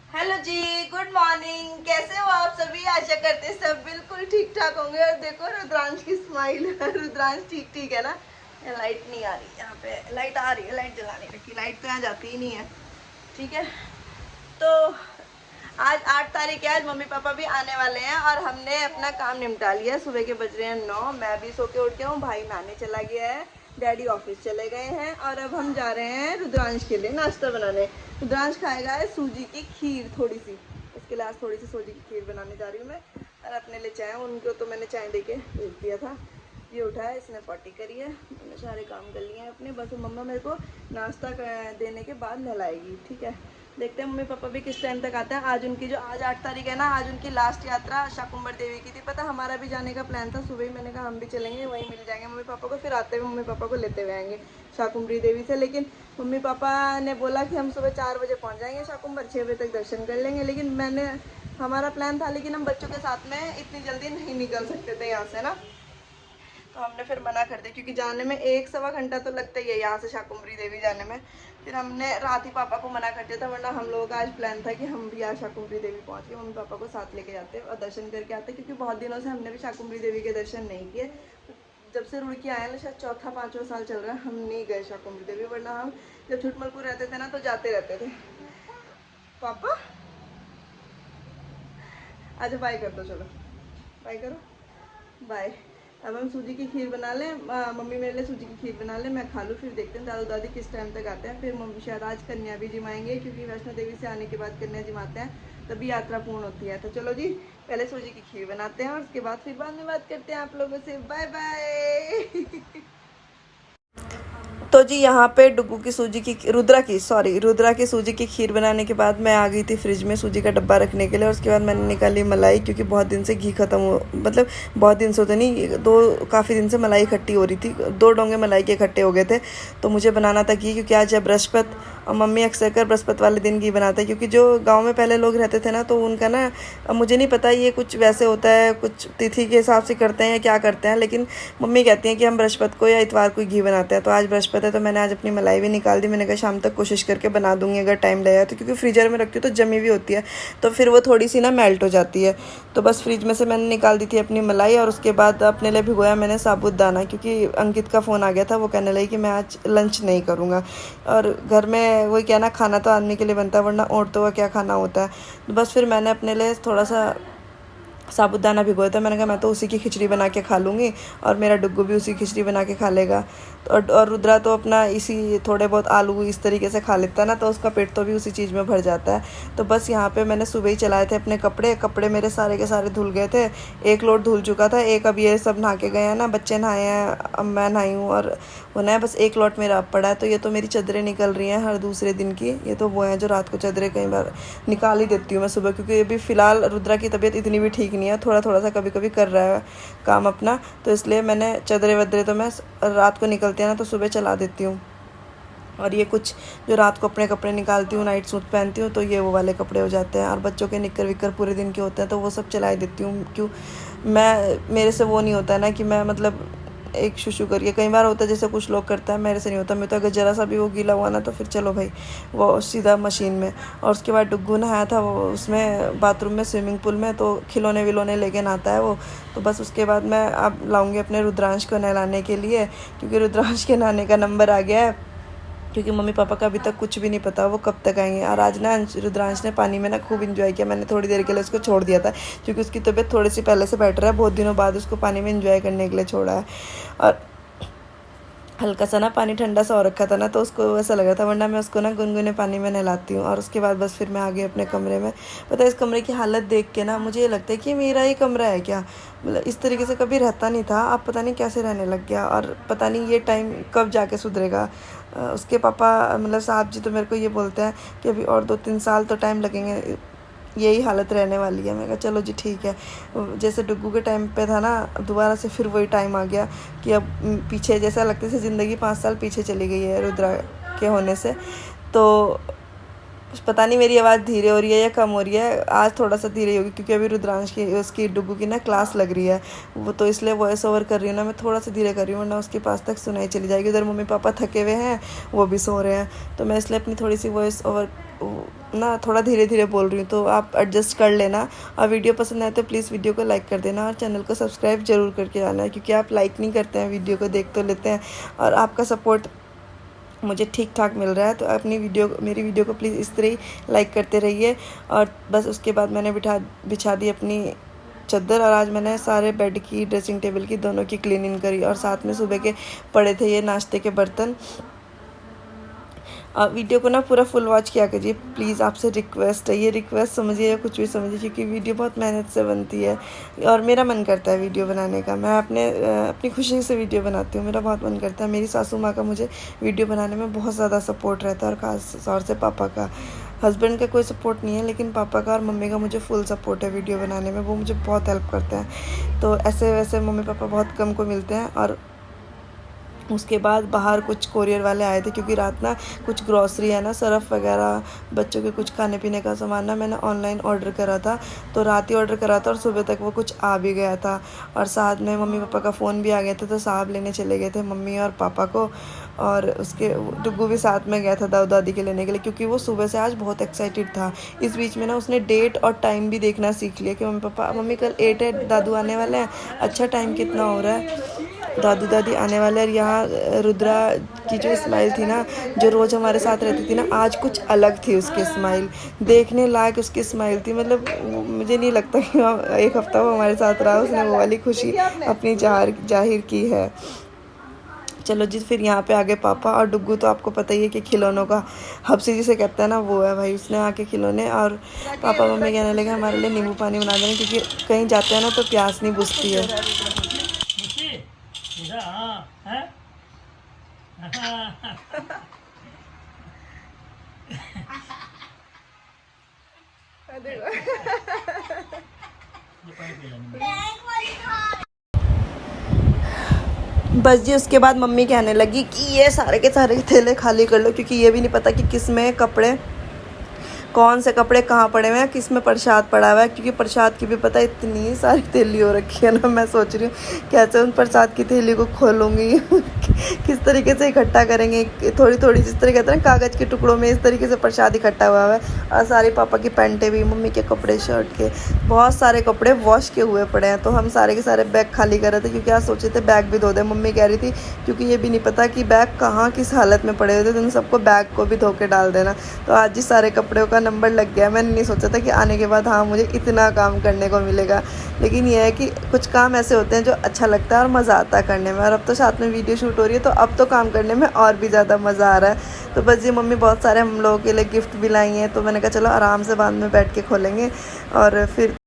Hello जी, good morning. कैसे हो आप सभी? आशा करते हैं सब बिल्कुल ठीक ठाक होंगे। और देखो रुद्रांश की स्माइल। रुद्रांश ठीक ठीक है ना? लाइट नहीं आ रही यहाँ पे, लाइट आ रही है, लाइट जलाने रखी, लाइट तो यहाँ जाती ही नहीं है। ठीक है, तो आज 8 तारीख है, आज मम्मी पापा भी आने वाले हैं और हमने अपना काम निपटा लिया। सुबह के बज रहे हैं 9, मैं भी सो के उठ गया हूँ, भाई नहाने चला गया है, डैडी ऑफिस चले गए हैं और अब हम जा रहे हैं रुद्रांश के लिए नाश्ता बनाने। रुद्रांश खाएगा है सूजी की खीर थोड़ी सी, इसके लिए आज थोड़ी सी सूजी की खीर बनाने जा रही हूँ मैं। और अपने लिए चाय, उनको तो मैंने चाय दे के भेज दिया था। ये उठा है, इसने पॉटी करी है, मैंने सारे काम कर लिए हैं अपने। बस मम्मा मेरे को नाश्ता देने के बाद नहलाएगी। ठीक है, देखते हैं मम्मी पापा भी किस टाइम तक आते हैं। आज उनकी जो आज 8 तारीख है ना, आज उनकी लास्ट यात्रा शाकुंभर देवी की थी। पता हमारा भी जाने का प्लान था, सुबह ही मैंने कहा हम भी चलेंगे, वहीं मिल जाएंगे मम्मी पापा को, फिर आते हुए मम्मी पापा को लेते हुए आएंगे शाकुंभरी देवी से। लेकिन मम्मी पापा ने बोला कि हम सुबह 4 बजे पहुँच जाएंगे शाकुंभर, 6 बजे तक दर्शन कर लेंगे। लेकिन हमारा प्लान था, लेकिन हम बच्चों के साथ में इतनी जल्दी नहीं निकल सकते थे यहाँ से ना, तो हमने फिर मना कर दिया, क्योंकि जाने में 1-1.25 घंटा तो लगता ही है यहाँ से शाकुंभरी देवी जाने में। फिर हमने रात ही पापा को मना कर दिया था, वरना हम लोगों का आज प्लान था कि हम भी आज शाकुंभरी देवी पहुँच के मम्मी पापा को साथ लेके जाते और दर्शन करके आते, क्योंकि बहुत दिनों से हमने भी शाकुंभरी देवी के दर्शन नहीं किए। जब से रुड़की आए ना, शायद 4था-5वां साल चल रहा है, हम नहीं गए शाकुंभरी देवी। वरना हम जब छुटमलपुर रहते थे ना, तो जाते रहते थे। पापा आज बाय कर दो, चलो बाय करो, बाय। अब हम सूजी की खीर बना लें, मम्मी मेरे लिए सूजी की खीर बना लें, मैं खा लूँ, फिर देखते हैं दादू दादी किस टाइम तक आते हैं। फिर मम्मी शायद आज कन्या भी जिमाएंगे, क्योंकि वैष्णो देवी से आने के बाद कन्या जिमाते हैं, तभी यात्रा पूर्ण होती है। तो चलो जी, पहले सूजी की खीर बनाते हैं और उसके बाद फिर बाद में बात करते हैं आप लोगों से। Bye bye. तो जी यहाँ पे डुगू की सूजी की रुद्रा की सूजी की खीर बनाने के बाद मैं आ गई थी फ्रिज में सूजी का डब्बा रखने के लिए। और उसके बाद मैंने निकाली मलाई, क्योंकि बहुत दिन से घी खत्म हो, मतलब बहुत दिन से तो नहीं, काफ़ी दिन से मलाई इकट्ठी हो रही थी, 2 डोंगे मलाई के इकट्ठे हो गए थे। तो मुझे बनाना था घी, क्योंकि आज है बृहस्पति और मम्मी अक्सर कर बृहस्पति वाले दिन घी बनाते हैं। क्योंकि जो गाँव में पहले लोग रहते थे ना, तो उनका ना, अब मुझे नहीं पता ये कुछ वैसे होता है, कुछ तिथि के हिसाब से करते हैं या क्या करते हैं, लेकिन मम्मी कहती हैं कि हम बृहस्पति को या इतवार को घी बनाते हैं। तो आज बृहस्पति है, तो मैंने आज अपनी मलाई भी निकाल दी। मैंने कहा शाम तक कोशिश करके बना दूंगी, अगर टाइम लगेगा तो, क्योंकि फ्रीजर में रखती हूँ तो जमी भी होती है, तो फिर वो थोड़ी सी ना मेल्ट हो जाती है। तो बस फ्रिज में से मैंने निकाल दी थी अपनी मलाई। और उसके बाद अपने लिए भिगोया मैंने साबूदाना, क्योंकि अंकित का फ़ोन आ गया था, वो कहने लगी कि मैं आज लंच नहीं करूँगा। और घर में वही कहना, खाना तो आदमी के लिए बनता है, वरना औरतों का क्या खाना होता है। तो बस फिर मैंने अपने लिए थोड़ा सा साबूदाना भिगोया था। मैंने कहा मैं तो उसी की खिचड़ी बना के खा लूँगी, और मेरा डुग्गू भी उसी खिचड़ी बना के खा लेगा। और रुद्रा तो अपना इसी थोड़े बहुत आलू इस तरीके से खा लेता है ना, तो उसका पेट तो भी उसी चीज़ में भर जाता है। तो बस यहाँ पे मैंने सुबह ही चलाए थे अपने कपड़े मेरे सारे के सारे धुल गए थे। एक लोड धुल चुका था, एक अब ये सब नहा के गए हैं ना, बच्चे नहाए हैं, अब मैं नहाई हूँ और वो नया, बस एक लॉट मेरा अब पड़ा है। तो ये तो मेरी चादरें निकल रही हैं हर दूसरे दिन की। ये तो वो हैं जो रात को चादरें कई बार निकाल ही देती हूँ मैं सुबह, क्योंकि अभी फ़िलहाल रुद्रा की तबीयत इतनी भी ठीक नहीं है, थोड़ा थोड़ा सा कभी कभी कर रहा है काम अपना, तो इसलिए मैंने चादरें वदरे तो मैं रात को निकलती है ना, तो सुबह चला देती हूँ। और ये कुछ जो रात को अपने कपड़े निकालती हूँ, नाइट सूट पहनती हूँ, तो ये वो वाले कपड़े हो जाते हैं। और बच्चों के निक्कर विक्कर पूरे दिन के होते हैं, तो वो सब चला देती हूँ। मेरे से वो नहीं होता है ना कि मैं मतलब एक शुशु करिए, कई बार होता है जैसे कुछ लोग करता है, मेरे से नहीं होता। मैं तो अगर ज़रा सा भी वो गीला हुआ ना, तो फिर चलो भाई वो सीधा मशीन में। और उसके बाद डुग्गू नहाया था वो उसमें बाथरूम में, स्विमिंग पूल में, तो खिलौने विलौने लेके नहाता है वो। तो बस उसके बाद मैं अब लाऊंगी अपने रुद्रांश को नहलाने के लिए, क्योंकि रुद्रांश के नहाने का नंबर आ गया है। क्योंकि मम्मी पापा का अभी तक कुछ भी नहीं पता वो कब तक आएंगे। और आज ना रुद्रांश ने पानी में ना खूब इन्जॉय किया। मैंने थोड़ी देर के लिए उसको छोड़ दिया था, क्योंकि उसकी तबीयत थोड़ी सी पहले से बेटर है, बहुत दिनों बाद उसको पानी में इन्जॉय करने के लिए छोड़ा है। और हल्का सा ना पानी ठंडा सा हो रखा था ना, तो उसको ऐसा लगा था, वरना मैं उसको ना गुनगुने पानी में नहलाती हूँ। और उसके बाद बस फिर मैं आ गई अपने कमरे में। पता है इस कमरे की हालत देख के ना मुझे ये लगता है कि मेरा ही कमरा है क्या, मतलब इस तरीके से कभी रहता नहीं था, अब पता नहीं कैसे रहने लग गया। और पता नहीं ये टाइम कब जाके सुधरेगा। उसके पापा मतलब साहब जी तो मेरे को ये बोलते हैं कि अभी और 2-3 साल तो टाइम लगेंगे, यही हालत रहने वाली है। मैं कहा चलो जी ठीक है। जैसे डुग्गू के टाइम पे था ना, दोबारा से फिर वही टाइम आ गया कि अब पीछे जैसा लगता है ज़िंदगी 5 साल पीछे चली गई है रुद्रा के होने से। तो पता नहीं मेरी आवाज़ धीरे हो रही है या कम हो रही है। आज थोड़ा सा धीरे होगी क्योंकि अभी रुद्रांश की उसकी डुग्गू की ना क्लास लग रही है, वो तो इसलिए वॉइस ओवर कर रही हूँ ना, मैं थोड़ा सा धीरे कर रही हूँ वरना उसके पास तक सुनाई चली जाएगी। उधर मम्मी पापा थके हुए हैं, वो भी सो रहे हैं, तो मैं इसलिए अपनी थोड़ी सी वॉइस ओवर ना थोड़ा धीरे धीरे बोल रही हूँ, तो आप एडजस्ट कर लेना। और वीडियो पसंद आए तो प्लीज़ वीडियो को लाइक कर देना और चैनल को सब्सक्राइब जरूर करके आना है, क्योंकि आप लाइक नहीं करते हैं, वीडियो को देख तो लेते हैं और आपका सपोर्ट मुझे ठीक ठाक मिल रहा है। तो अपनी मेरी वीडियो को प्लीज़ इस तरह ही लाइक करते रहिए। और बस उसके बाद मैंने बिछा दी अपनी चादर, और आज मैंने सारे बेड की, ड्रेसिंग टेबल की, दोनों की क्लीनिंग करी, और साथ में सुबह के पड़े थे ये नाश्ते के बर्तन। वीडियो को ना पूरा फुल वॉच किया कीजिए प्लीज़, आपसे रिक्वेस्ट है, ये रिक्वेस्ट समझिए या कुछ भी समझिए, क्योंकि वीडियो बहुत मेहनत से बनती है और मेरा मन करता है वीडियो बनाने का। मैं अपनी खुशी से वीडियो बनाती हूँ, मेरा बहुत मन करता है। मेरी सासू माँ का मुझे वीडियो बनाने में बहुत ज़्यादा सपोर्ट रहता है, और ख़ास तौर से पापा का। हस्बैंड का कोई सपोर्ट नहीं है, लेकिन पापा का और मम्मी का मुझे फुल सपोर्ट है वीडियो बनाने में, वो मुझे बहुत हेल्प करते हैं। तो ऐसे वैसे मम्मी पापा बहुत कम को मिलते हैं। और उसके बाद बाहर कुछ कोरियर वाले आए थे, क्योंकि रात ना कुछ ग्रॉसरी है ना, सर्फ वगैरह, बच्चों के कुछ खाने पीने का सामान ना मैंने ऑनलाइन ऑर्डर करा था, तो रात ही ऑर्डर करा था और सुबह तक वो कुछ आ भी गया था। और साथ में मम्मी पापा का फ़ोन भी आ गया था, तो साहब लेने चले गए थे मम्मी और पापा को, और उसके डुग्गू भी साथ में गया था दादू दादी के लेने के लिए, क्योंकि वो सुबह से आज बहुत एक्साइटेड था। इस बीच में ना उसने डेट और टाइम भी देखना सीख लिया कि मम्मी कल 8 है, दादू आने वाले हैं, अच्छा टाइम कितना हो रहा है, दादू दादी आने वाले। और यहाँ रुद्रा की जो स्माइल थी ना, जो रोज़ हमारे साथ रहती थी ना, आज कुछ अलग थी उसकी स्माइल, देखने लायक उसकी स्माइल थी। मतलब मुझे नहीं लगता कि एक हफ्ता वो हमारे साथ रहा, उसने वो वाली खुशी अपनी जाहिर की है। चलो जी, फिर यहाँ पे आगे पापा और डुग्गू, तो आपको पता ही है कि खिलौनों का हब्सी जिसे कहते हैं ना, वो है भाई, उसने आके खिलौने। और पापा मम्मी कहने लगे हमारे लिए नींबू पानी बना देना, क्योंकि कहीं जाते हैं ना तो प्यास नहीं बुझती है। बस जी, उसके बाद मम्मी कहने लगी कि ये सारे के सारे थैले खाली कर लो, क्योंकि ये भी नहीं पता कि किस में कपड़े, कौन से कपड़े कहाँ पड़े हुए हैं, किस में प्रसाद पड़ा हुआ है, क्योंकि प्रसाद की भी पता इतनी सारी थैली हो रखी है ना। मैं सोच रही हूँ कैसे उन प्रसाद की थैली को खोलूँगी किस तरीके से इकट्ठा करेंगे, थोड़ी थोड़ी, जिस तरह कहते हैं ना कागज़ के टुकड़ों में, इस तरीके से प्रसाद इकट्ठा हुआ है। और सारे पापा की पैंटें भी, मम्मी के कपड़े, शर्ट के, बहुत सारे कपड़े वॉश के हुए पड़े हैं। तो हम सारे के सारे बैग खाली कर रहे थे, क्योंकि आज सोचे थे बैग भी धो दें। मम्मी कह रही थी क्योंकि ये भी नहीं पता कि बैग कहाँ किस हालत में पड़े हुए थे, तो उन सबको बैग को भी धो के डाल देना। तो आज ही सारे कपड़ों का नंबर लग गया। मैंने नहीं सोचा था कि आने के बाद हाँ मुझे इतना काम करने को मिलेगा, लेकिन यह है कि कुछ काम ऐसे होते हैं जो अच्छा लगता है और मज़ा आता है करने में। और अब तो साथ में वीडियो शूट हो रही है, तो अब तो काम करने में और भी ज़्यादा मज़ा आ रहा है। तो बस ये मम्मी बहुत सारे हम लोगों के लिए गिफ्ट भी लाई हैं, तो मैंने कहा चलो आराम से बाद में बैठ के खोलेंगे। और फिर